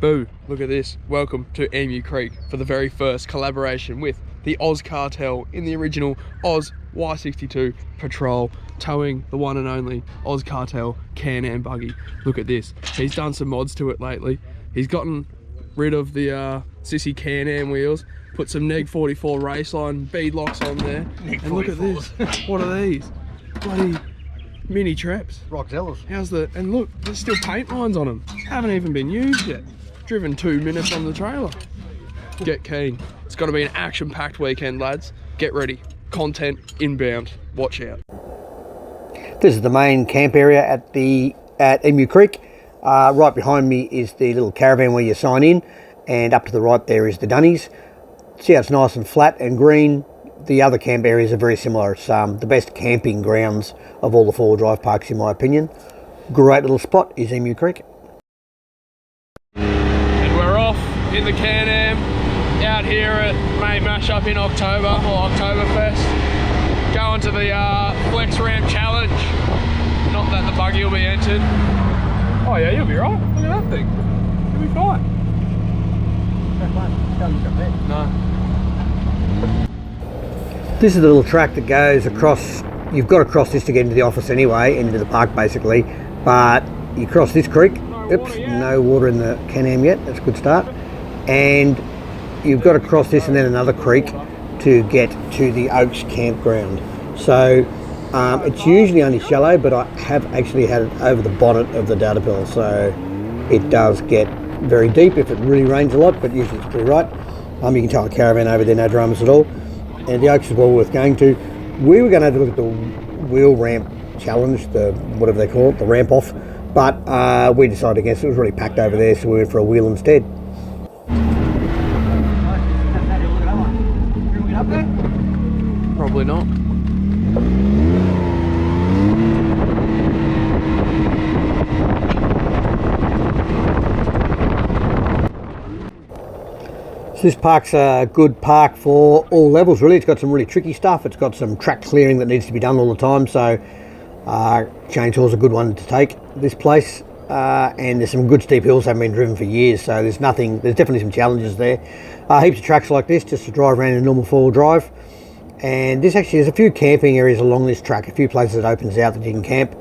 Boo, look at this. Welcome to Emu Creek for the very first collaboration with the Oz Cartel in the original Oz Y62 Patrol, towing the one and only Oz Cartel Can Am buggy. Look at this. He's done some mods to it lately. He's gotten rid of the sissy Can Am wheels, put some Neg 44 raceline bead locks on there. And look at this. What are these? Bloody mini traps. Roxellas. How's the, and look, there's still paint lines on them. Haven't even been used yet. Driven 2 minutes on the trailer. Get keen. It's going to be an action-packed weekend, lads. Get ready. Content inbound. Watch out. This is the main camp area at Emu Creek. Right behind me is the little caravan where you sign in, and up to the right there is the dunnies. See how it's nice and flat and green. The other camp areas are very similar. It's the best camping grounds of all the four-wheel drive parks in my opinion. Great little spot is Emu Creek. In the Can Am, out here at May Mashup in October, or Oktoberfest. Going to the Flex Ramp Challenge. Not that the buggy will be entered. Oh yeah, you'll be right. Look at that thing. You'll be fine. No. This is the little track that goes across. You've got to cross this to get into the office anyway, into the park basically. But you cross this creek. Oops, no water in the Can Am yet. That's a good start. And you've got to cross this and then another creek to get to the Oaks campground. So it's usually only shallow, but I have actually had it over the bonnet of the Datapill, so it does get very deep if it really rains a lot, but usually it's pretty right. You can tell a caravan over there, no dramas at all. And the Oaks is well worth going to. We were going to have a look at the wheel ramp challenge, the whatever they call it, the ramp off, but we decided against it. It was really packed over there, so we went for a wheel instead. Probably not. So this park's a good park for all levels really. It's got some really tricky stuff. It's got some track clearing that needs to be done all the time, so chainsaw's a good one to take this place. And there's some good steep hills that haven't been driven for years, so there's definitely some challenges there. Heaps of tracks like this just to drive around in a normal four-wheel drive. And there's a few camping areas along this track, a few places that opens out that you can camp.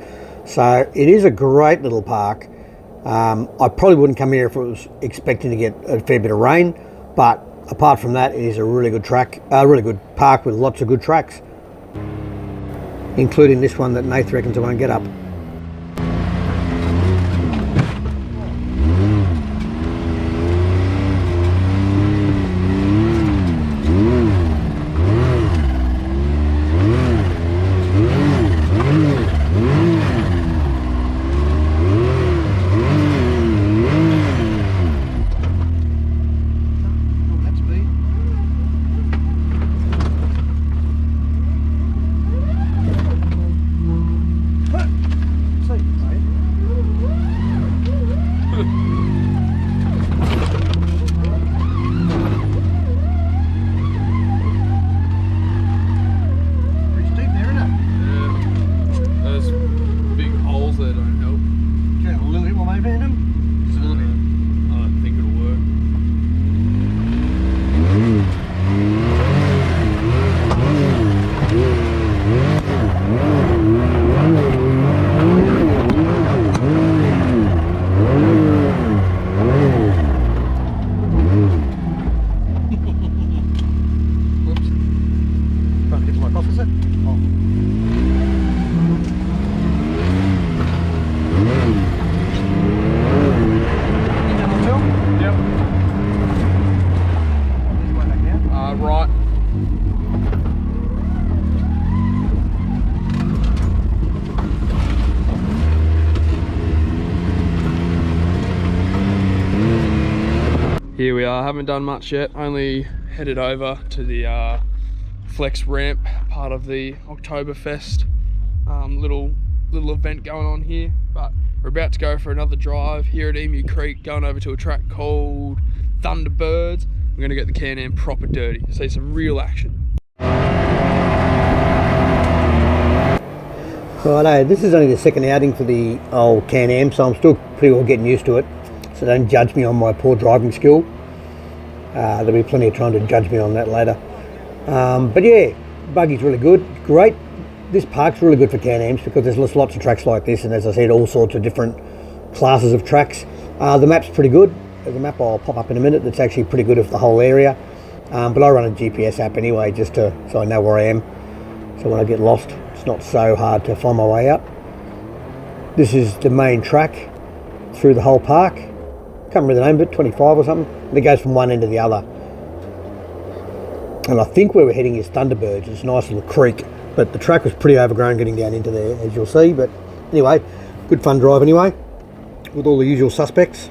So it is a great little park. I probably wouldn't come here if it was expecting to get a fair bit of rain, but apart from that, it is a really good really good park with lots of good tracks, including this one that Nath reckons I won't get up. Here we are, haven't done much yet, only headed over to the Flex Ramp, part of the Oktoberfest little event going on here, but we're about to go for another drive here at Emu Creek, going over to a track called Thunderbirds. We're going to get the Can Am proper dirty, see some real action. Righto, this is only the second outing for the old Can Am, so I'm still pretty well getting used to it. so don't judge me on my poor driving skill. There'll be plenty of time to judge me on that later. But yeah, buggy's really good, great. This park's really good for Can-Ams because there's lots of tracks like this, and as I said, all sorts of different classes of tracks. The map's pretty good. There's a map I'll pop up in a minute that's actually pretty good for the whole area. But I run a GPS app anyway, just so I know where I am. So when I get lost, it's not so hard to find my way out. This is the main track through the whole park. Can't remember the name of it, 25 or something. And it goes from one end to the other. And I think where we're heading is Thunderbirds. It's a nice little creek, but the track was pretty overgrown getting down into there, as you'll see. But anyway, good fun drive anyway, with all the usual suspects.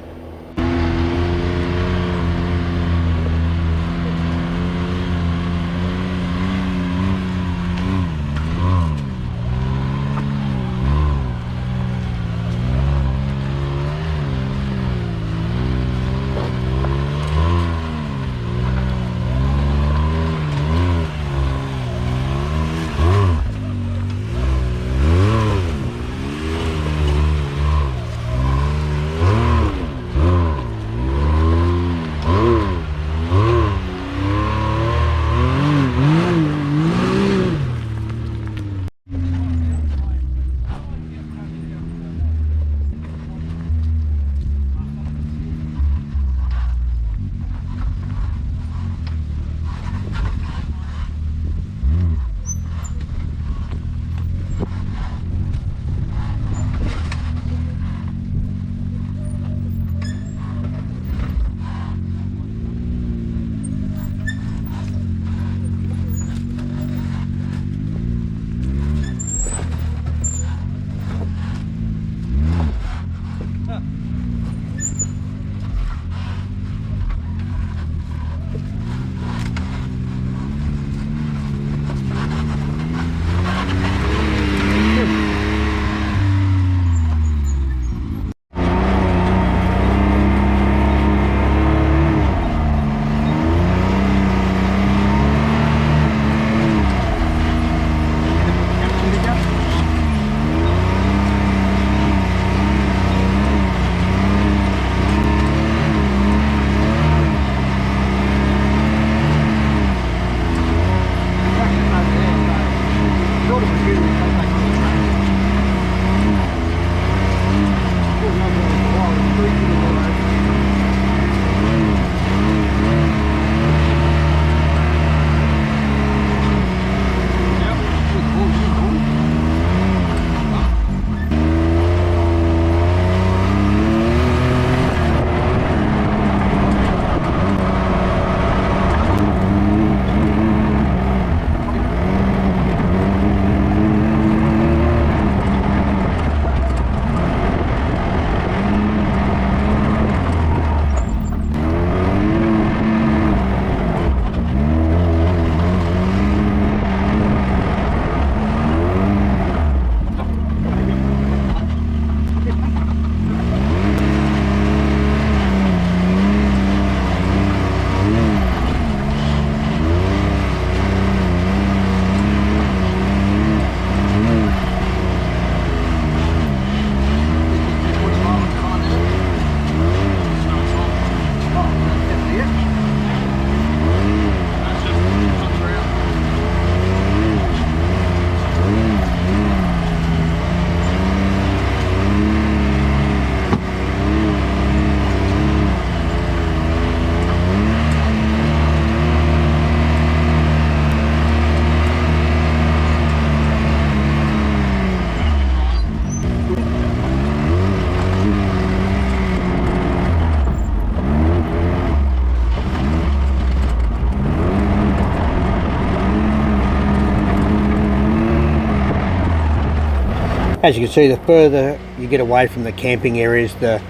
As you can see, the further you get away from the camping areas, the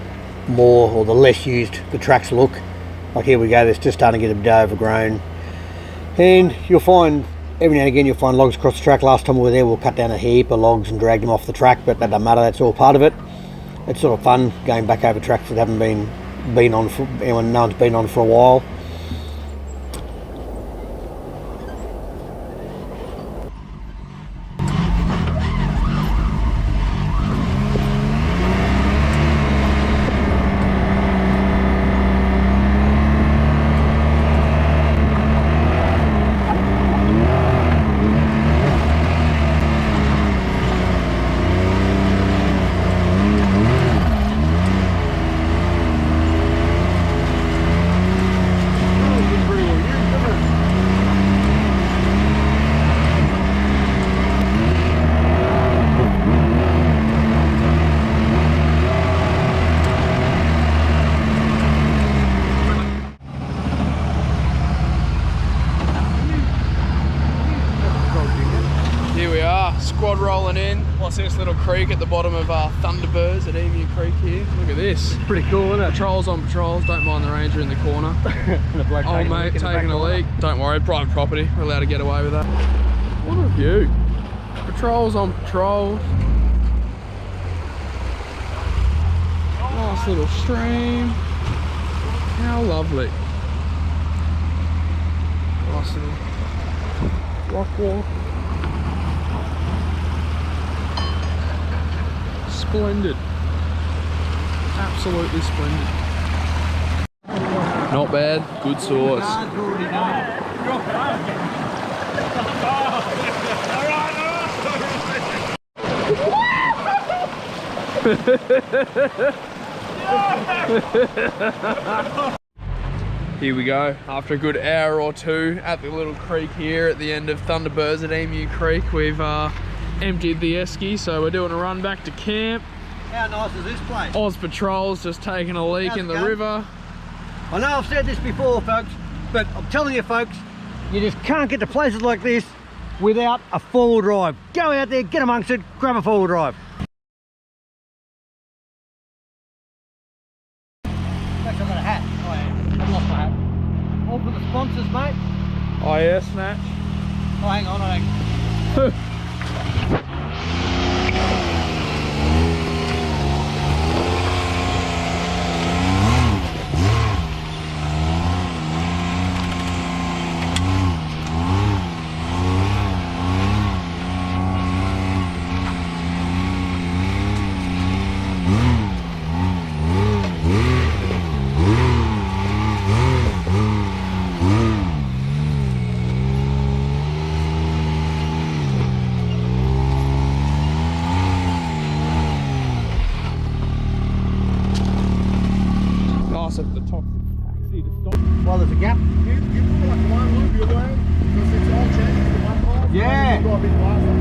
more or the less used the tracks look. Like here we go, they're just starting to get a bit overgrown. And you'll find, every now and again, you'll find logs across the track. Last time we were there, we'll cut down a heap of logs and drag them off the track, but that doesn't matter, that's all part of it. It's sort of fun going back over tracks that haven't been on for, no one's been on for a while. pulling in. What's this little creek at the bottom of Thunderbirds at Emu Creek here? Look at this. Pretty cool, isn't it? Patrols on patrols. Don't mind the ranger in the corner. Oh mate, taking a leak. Don't worry, private property. We're allowed to get away with that. What a view. Patrols on patrols. Nice little stream. How lovely. Nice little rock walk. Splendid. Absolutely splendid. Not bad. Good sauce. Here we go, after a good hour or two at the little creek here at the end of Thunderbirds at Emu Creek. We've emptied the esky, so we're doing a run back to camp. How nice is this place? Oz Patrol's just taking a leak in the river. I know I've said this before, folks, but I'm telling you, folks, you just can't get to places like this without a four-wheel drive. Go out there, get amongst it, grab a four-wheel drive. I've got a hat. Oh, yeah. I've lost my hat. All for the sponsors, mate. Oh yeah, snatch. Oh, hang on, hang on. At the top taxi to stop. Well, there's a gap. You put like one loop your way because it's all changes to one car. Yeah. You go a bit faster.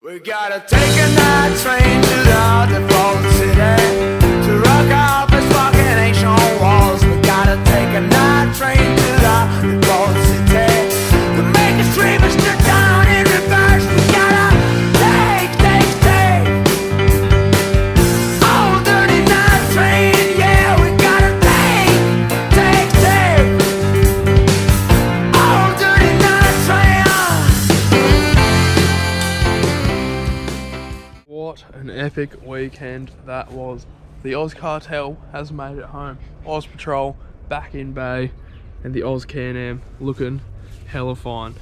We gotta take a night train to the default city to rock out this fucking ancient walls. We gotta take a night train to the default city to make us dreamers to down in reverse. We gotta take old dirty night train. Yeah, we gotta take old dirty night train. What an epic weekend that was. The Oz Cartel has made it home. Oz Patrol back in bay, and the Oz Can Am looking hella fine.